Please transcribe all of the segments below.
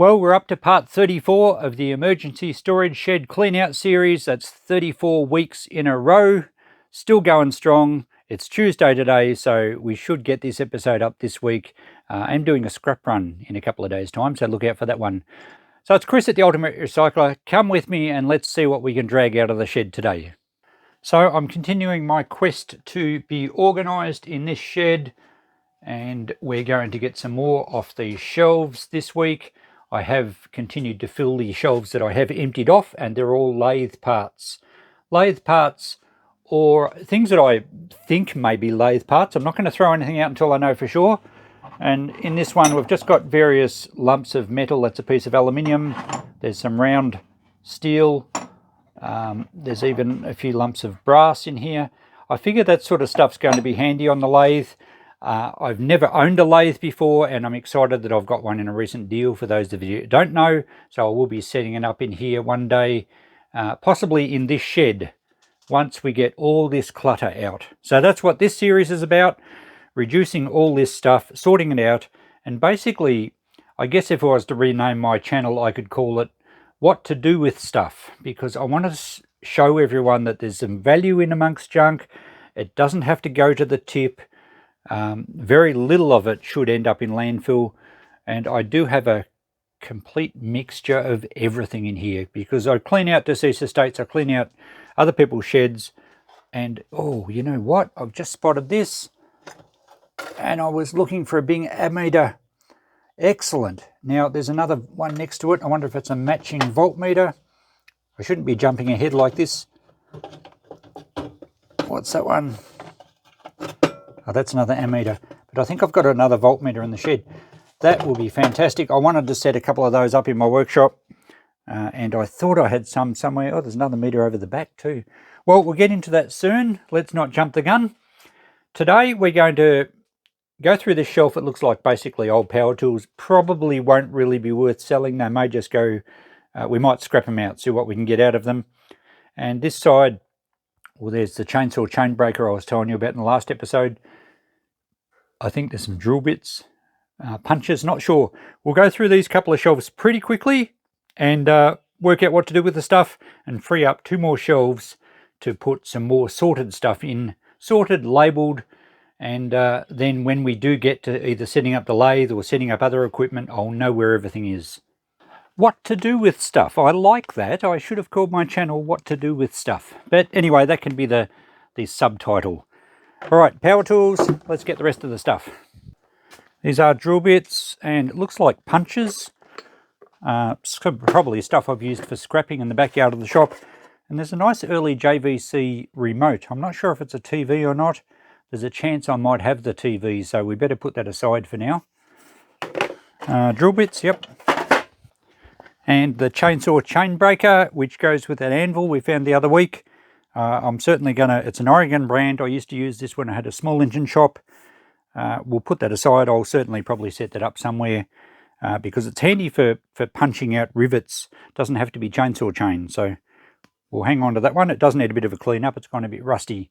Well, we're up to part 34 of the emergency storage shed clean out series. That's 34 weeks in a row. Still going strong. It's Tuesday today, so we should get this episode up this week. I'm doing a scrap run in a couple of days' time, so look out for that one. So it's Chris at the Ultimate Recycler. Come with me and let's see what we can drag out of the shed today. So I'm continuing my quest to be organised in this shed, and we're going to get some more off the shelves this week. I have continued to fill the shelves that I have emptied off, and they're all lathe parts. Lathe parts, or things that I think may be lathe parts. I'm not going to throw anything out until I know for sure. And in this one, we've just got various lumps of metal. That's a piece of aluminium. There's some round steel. There's even a few lumps of brass in here. I figure that sort of stuff's going to be handy on the lathe. I've never owned a lathe before, and I'm excited that I've got one in a recent deal for those of you who don't know. So I will be setting it up in here one day, possibly in this shed, once we get all this clutter out. So that's what this series is about, reducing all this stuff, sorting it out, and basically, I guess if I was to rename my channel, I could call it What to Do With Stuff, because I want to show everyone that there's some value in amongst junk. It doesn't have to go to the tip. Very little of it should end up in landfill, and I do have a complete mixture of everything in here because I clean out deceased estates, I clean out other people's sheds, and oh, you know what? I've just spotted this, and I was looking for a big ammeter. Excellent. Now there's another one next to it. I wonder if it's a matching voltmeter. I shouldn't be jumping ahead like this. What's that one? Oh, that's another ammeter, but I think I've got another voltmeter in the shed. That will be fantastic. I wanted to set a couple of those up in my workshop, and I thought I had some somewhere. Oh, there's another meter over the back too. Well, we'll get into that soon. Let's not jump the gun. Today we're going to go through this shelf. It looks like basically old power tools. Probably won't really be worth selling. They may just go, we might scrap them out, see what we can get out of them. And this side, well, there's the chainsaw chain breaker I was telling you about in the last episode. I think there's some drill bits, punches, not sure. We'll go through these couple of shelves pretty quickly and work out what to do with the stuff and free up 2 more shelves to put some more sorted stuff in, sorted, labelled, and then when we do get to either setting up the lathe or setting up other equipment, I'll know where everything is. What to do with stuff. I like that. I should have called my channel What to Do With Stuff. But anyway, that can be the subtitle. All right, power tools. Let's get the rest of the stuff. These are drill bits, and it looks like punches. Probably stuff I've used for scrapping in the backyard of the shop. And there's a nice early JVC remote. I'm not sure if it's a TV or not. There's a chance I might have the TV, so we better put that aside for now. Drill bits, yep. And the chainsaw chain breaker, which goes with that anvil we found the other week. I'm certainly going to, it's an Oregon brand. I used to use this when I had a small engine shop. We'll put that aside. I'll certainly probably set that up somewhere because it's handy for punching out rivets. It doesn't have to be chainsaw chain, so we'll hang on to that one. It does need a bit of a clean up. It's gone a bit rusty.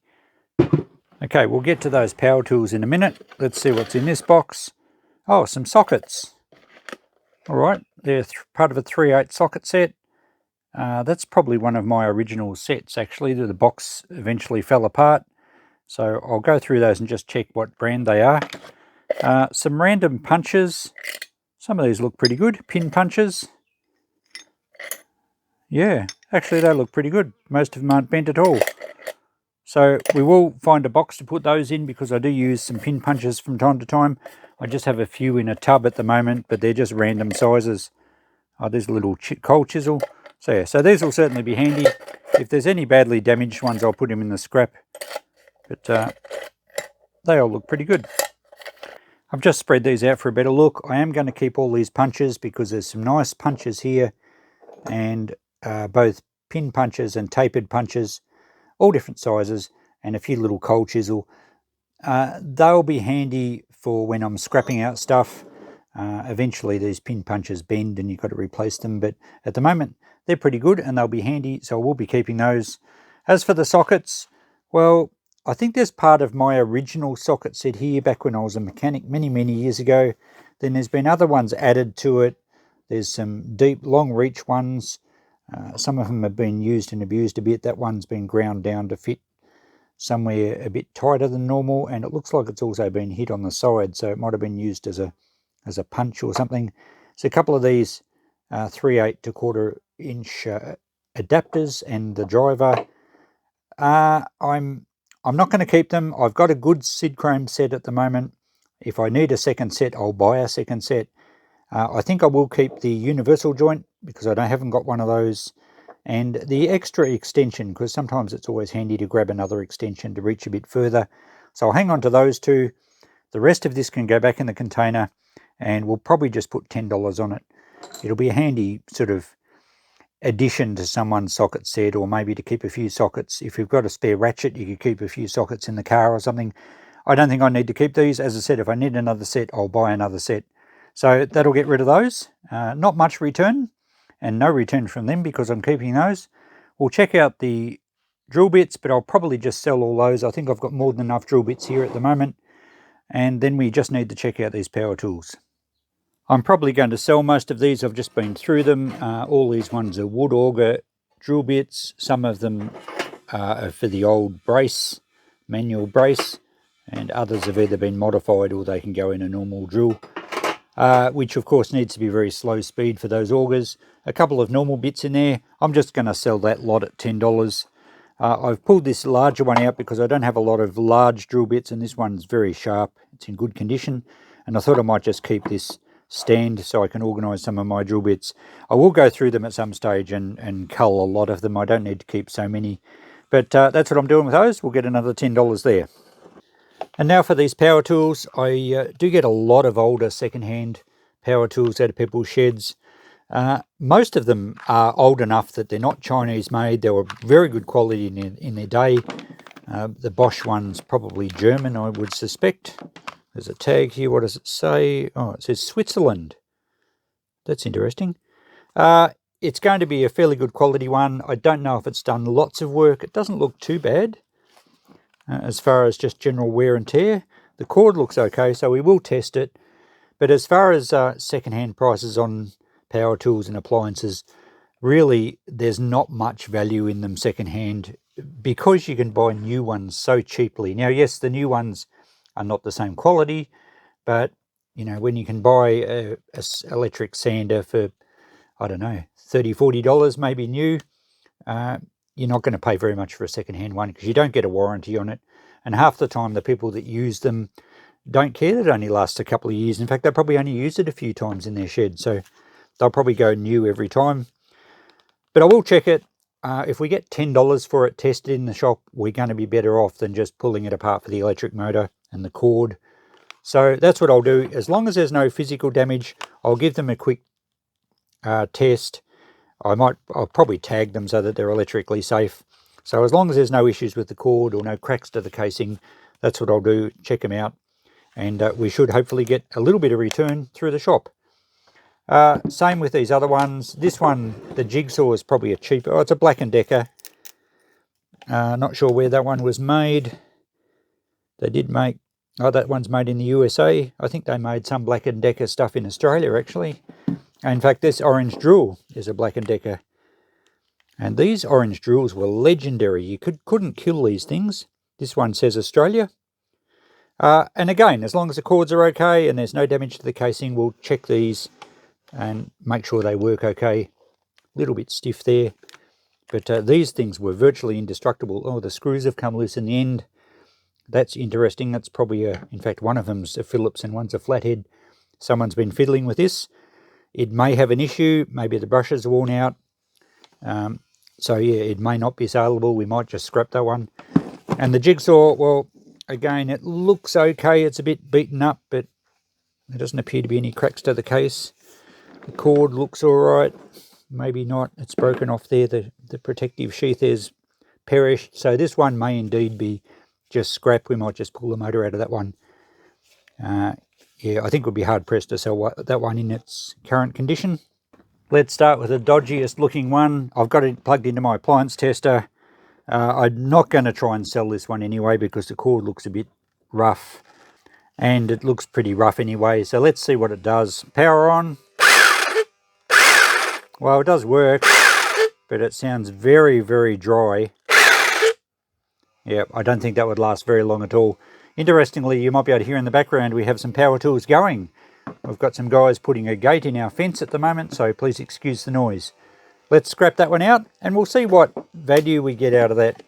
Okay, we'll get to those power tools in a minute. Let's see what's in this box. Oh, some sockets. All right, they're part of a 3/8 socket set. That's probably one of my original sets, actually. The box eventually fell apart. So I'll go through those and just check what brand they are. Some random punches. Some of these look pretty good. Pin punches. Yeah, actually they look pretty good. Most of them aren't bent at all. So we will find a box to put those in because I do use some pin punches from time to time. I just have a few in a tub at the moment, but they're just random sizes. Oh, there's a little coal chisel. So yeah, so these will certainly be handy. If there's any badly damaged ones, I'll put them in the scrap. But they all look pretty good. I've just spread these out for a better look. I am going to keep all these punches because there's some nice punches here, and both pin punches and tapered punches, all different sizes, and a few little coal chisel. They'll be handy for when I'm scrapping out stuff. Eventually these pin punches bend and you've got to replace them, but at the moment they're pretty good and they'll be handy, so I will be keeping those. As for the sockets, well, I think there's part of my original socket set here back when I was a mechanic many years ago. Then there's been other ones added to it. There's some deep, long reach ones. Some of them have been used and abused a bit. That one's been ground down to fit somewhere a bit tighter than normal, and it looks like it's also been hit on the side, so it might have been used as a punch or something. So a couple of these 3/8 to 1/4 inch adapters and the driver. I'm not going to keep them. I've got a good Sid Chrome set at the moment. If I need a second set, I'll buy a second set. I think I will keep the universal joint because I haven't got one of those, and the extra extension, because sometimes it's always handy to grab another extension to reach a bit further. So I'll hang on to those two. The rest of this can go back in the container, and we'll probably just put $10 on it. It'll be a handy sort of addition to someone's socket set, or maybe to keep a few sockets. If you've got a spare ratchet, you could keep a few sockets in the car or something. I don't think I need to keep these. As I said, if I need another set, I'll buy another set. So that'll get rid of those. Not much return, and no return from them because I'm keeping those. We'll check out the drill bits, but I'll probably just sell all those. I think I've got more than enough drill bits here at the moment. And then we just need to check out these power tools. I'm probably going to sell most of these. I've just been through them. All these ones are wood auger drill bits. Some of them are for the old brace, manual brace, and others have either been modified or they can go in a normal drill, which of course needs to be very slow speed for those augers. A couple of normal bits in there. I'm just going to sell that lot at $10. I've pulled this larger one out because I don't have a lot of large drill bits, and this one's very sharp. It's in good condition, and I thought I might just keep this stand so I can organise some of my drill bits. I will go through them at some stage and cull a lot of them. I don't need to keep so many, but that's what I'm doing with those. We'll get another $10 there. And now for these power tools. I do get a lot of older second-hand power tools out of people's sheds. Most of them are old enough that they're not Chinese made. They were very good quality in their day. The Bosch one's probably German, I would suspect. There's a tag here. What does it say? Oh, it says Switzerland. That's interesting. It's going to be a fairly good quality one. I don't know if it's done lots of work. It doesn't look too bad as far as just general wear and tear. The cord looks okay, so we will test it. But as far as second-hand prices on power tools and appliances, really there's not much value in them second-hand because you can buy new ones so cheaply. Now, yes, the new ones are not the same quality, but you know, when you can buy a electric sander for, I don't know, $30, $40 maybe new, you're not going to pay very much for a second-hand one because you don't get a warranty on it, and half the time the people that use them don't care that it only lasts a couple of years. In fact, they probably only use it a few times in their shed, so they'll probably go new every time. But I will check it. If we get $10 for it tested in the shop, we're going to be better off than just pulling it apart for the electric motor and the cord. So that's what I'll do. As long as there's no physical damage, I'll give them a quick test. I'll probably tag them so that they're electrically safe. So as long as there's no issues with the cord or no cracks to the casing, that's what I'll do. Check them out, and we should hopefully get a little bit of return through the shop. Same with these other ones. This one, the Jigsaw, is probably a cheaper. Oh, it's a Black & Decker. Not sure where that one was made. They did make... Oh, that one's made in the USA. I think they made some Black & Decker stuff in Australia, actually. In fact, this orange drill is a Black & Decker. And these orange drills were legendary. You couldn't kill these things. This one says Australia. And again, as long as the cords are okay and there's no damage to the casing, we'll check these and make sure they work okay. A little bit stiff there. But these things were virtually indestructible. Oh, the screws have come loose in the end. That's interesting. That's probably in fact, one of them's a Phillips and one's a flathead. Someone's been fiddling with this. It may have an issue. Maybe the brushes are worn out. So yeah, it may not be saleable. We might just scrap that one. And the Jigsaw, well, again, it looks okay. It's a bit beaten up, but there doesn't appear to be any cracks to the case. The cord looks all right. Maybe not. It's broken off there. The protective sheath is perished. So this one may indeed be just scrap. We might just pull the motor out of that one. Yeah, I think it would be hard-pressed to sell that one in its current condition. Let's start with the dodgiest looking one. I've got it plugged into my appliance tester. I'm not going to try and sell this one anyway because the cord looks a bit rough. And it looks pretty rough anyway. So let's see what it does. Power on. Well, it does work, but it sounds very, very dry. Yeah, I don't think that would last very long at all. Interestingly, you might be able to hear in the background we have some power tools going. We've got some guys putting a gate in our fence at the moment, so please excuse the noise. Let's scrap that one out and we'll see what value we get out of that.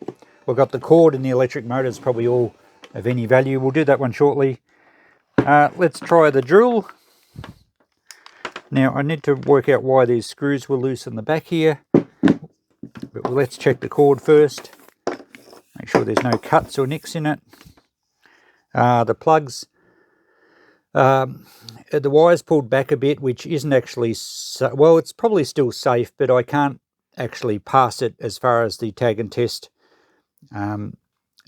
We've got the cord and the electric motors, probably all of any value. We'll do that one shortly. Let's try the drill. Now I need to work out why these screws were loose in the back here. But let's check the cord first. Make sure there's no cuts or nicks in it. The plugs, the wire's pulled back a bit, which isn't actually, well, it's probably still safe, but I can't actually pass it as far as the tag and test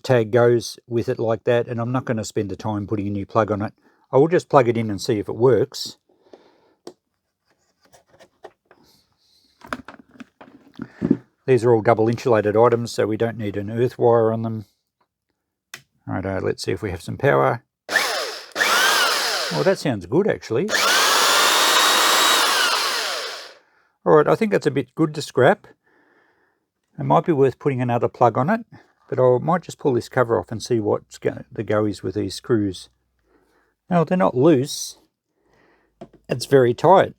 tag goes with it like that, and I'm not going to spend the time putting a new plug on it. I will just plug it in and see if it works. These are all double insulated items, so we don't need an earth wire on them. Righto, let's see if we have some power. Oh, that sounds good actually. Alright, I think that's a bit good to scrap. It might be worth putting another plug on it, but I might just pull this cover off and see what's the go is with these screws. Now, they're not loose. It's very tight.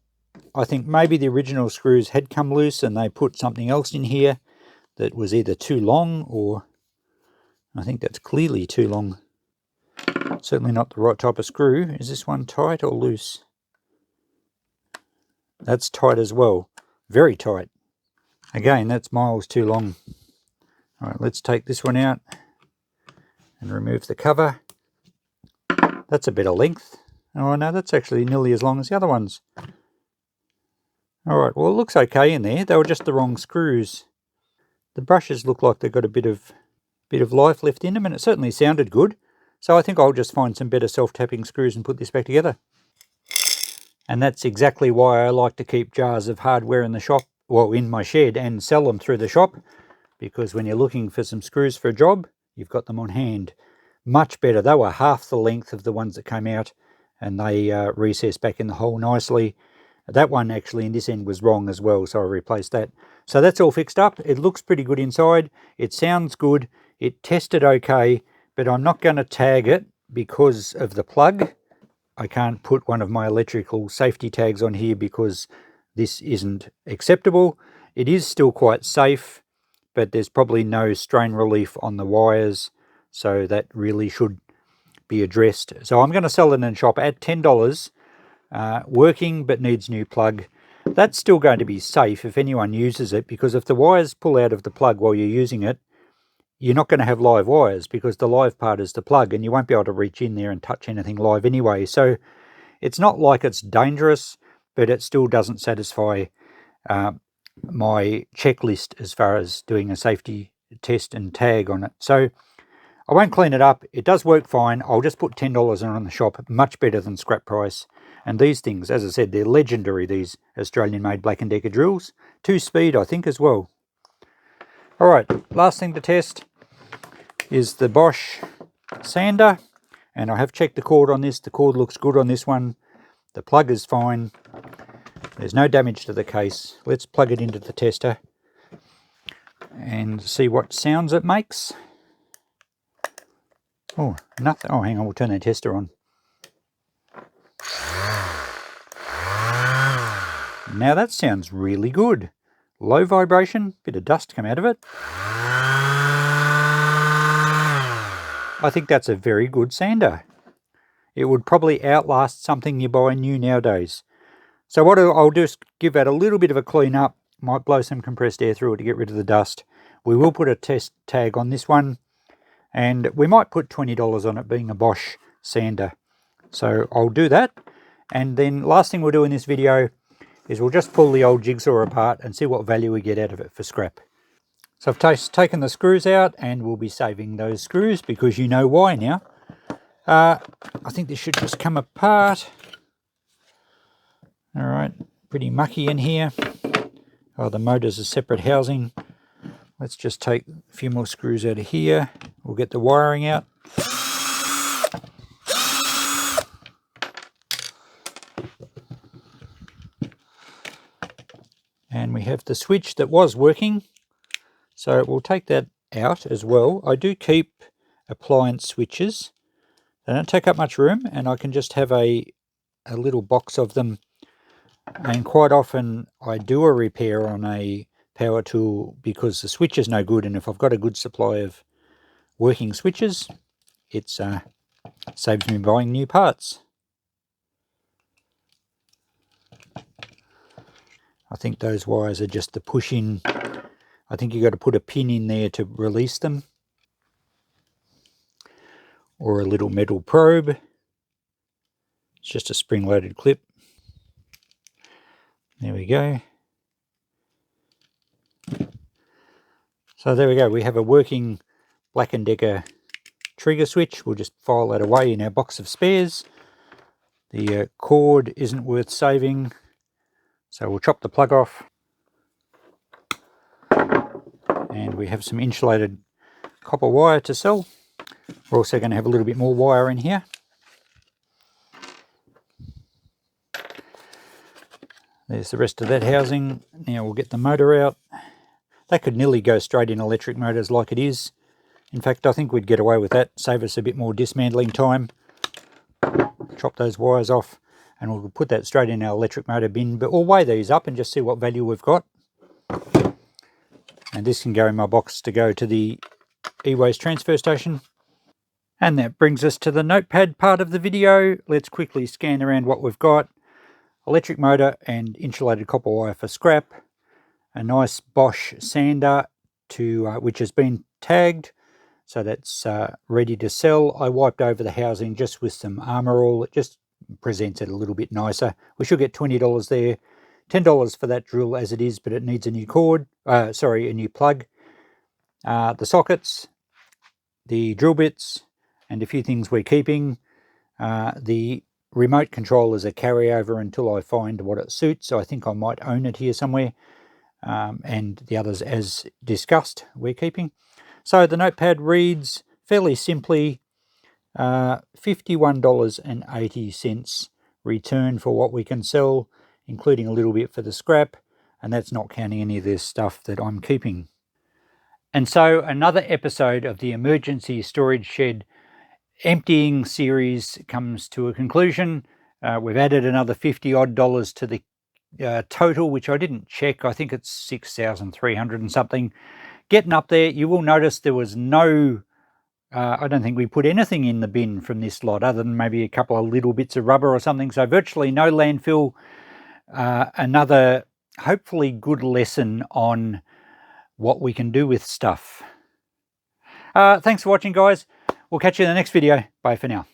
I think maybe the original screws had come loose and they put something else in here that was either too long, or I think that's clearly too long. Certainly not the right type of screw. Is this one tight or loose? That's tight as well. Very tight. Again, that's miles too long. All right, let's take this one out and remove the cover. That's a better length. Oh no, that's actually nearly as long as the other ones. All right, well, it looks okay in there. They were just the wrong screws. The brushes look like they've got a bit of life left in them, and it certainly sounded good. So I think I'll just find some better self-tapping screws and put this back together. And that's exactly why I like to keep jars of hardware in the shop, well, in my shed, and sell them through the shop, because when you're looking for some screws for a job, you've got them on hand. Much better. They were half the length of the ones that came out, and they recessed back in the hole nicely. That one actually in this end was wrong as well, so I replaced that. So that's all fixed up. It looks pretty good inside. It sounds good. It tested okay, but I'm not going to tag it because of the plug. I can't put one of my electrical safety tags on here because this isn't acceptable. It is still quite safe, but there's probably no strain relief on the wires, so that really should be addressed. So I'm going to sell it in the shop at $10, working but needs new plug. That's still going to be safe if anyone uses it, because if the wires pull out of the plug while you're using it, you're not going to have live wires, because the live part is the plug and you won't be able to reach in there and touch anything live anyway. So it's not like it's dangerous, but it still doesn't satisfy my checklist as far as doing a safety test and tag on it. So I won't clean it up. It does work fine. I'll just put $10 on the shop, much better than scrap price. And these things, as I said, they're legendary, these Australian-made Black & Decker drills. 2-speed, I think, as well. All right, last thing to test is the Bosch sander. And I have checked the cord on this. The cord looks good on this one. The plug is fine. There's no damage to the case. Let's plug it into the tester and see what sounds it makes. Oh, nothing. Oh, hang on, we'll turn that tester on. Now that sounds really good. Low vibration, bit of dust come out of it. I think that's a very good sander. It would probably outlast something you buy new nowadays. So what I'll just give that a little bit of a clean up. Might blow some compressed air through it to get rid of the dust. We will put a test tag on this one, and we might put $20 on it, being a Bosch sander. So I'll do that. And then last thing we'll do in this video is we'll just pull the old jigsaw apart and see what value we get out of it for scrap. So I've taken the screws out, and we'll be saving those screws because you know why now. I think this should just come apart. All right, pretty mucky in here. Oh, the motor's a separate housing. Let's just take a few more screws out of here. We'll get the wiring out. And we have the switch that was working, so we'll take that out as well. I do keep appliance switches. They don't take up much room, and I can just have a little box of them. And quite often I do a repair on a power tool because the switch is no good, and if I've got a good supply of working switches, it saves me buying new parts. I think those wires are just the push in. I think you've got to put a pin in there to release them, or a little metal probe. It's just a spring-loaded clip. There we go. So there we go. We have a working Black & Decker trigger switch. We'll just file that away in our box of spares. The cord isn't worth saving, so we'll chop the plug off. And we have some insulated copper wire to sell. We're also going to have a little bit more wire in here. There's the rest of that housing. Now we'll get the motor out. That could nearly go straight in electric motors like it is. In fact, I think we'd get away with that, save us a bit more dismantling time. Chop those wires off, and we'll put that straight in our electric motor bin. But we'll weigh these up and just see what value we've got. And this can go in my box to go to the e-waste transfer station. And that brings us to the notepad part of the video. Let's quickly scan around what we've got. Electric motor and insulated copper wire for scrap. A nice Bosch sander which has been tagged, so that's ready to sell. I wiped over the housing just with some Armor All. It just presents it a little bit nicer. We should get $20 there. $10 for that drill as it is, but it needs a new cord. A new plug. The sockets, the drill bits, and a few things we're keeping. The remote control is a carryover until I find what it suits, so I think I might own it here somewhere. And the others, as discussed, we're keeping. So the notepad reads fairly simply, $51.80 return for what we can sell, including a little bit for the scrap, and that's not counting any of this stuff that I'm keeping. And so another episode of the Emergency Storage Shed emptying series comes to a conclusion. We've added another $50 odd to the total, which I didn't check. I think it's 6,300 and something. Getting up there. You will notice there was no, I don't think we put anything in the bin from this lot other than maybe a couple of little bits of rubber or something. So virtually no landfill. Another hopefully good lesson on what we can do with stuff. Thanks for watching, guys. We'll catch you in the next video. Bye for now.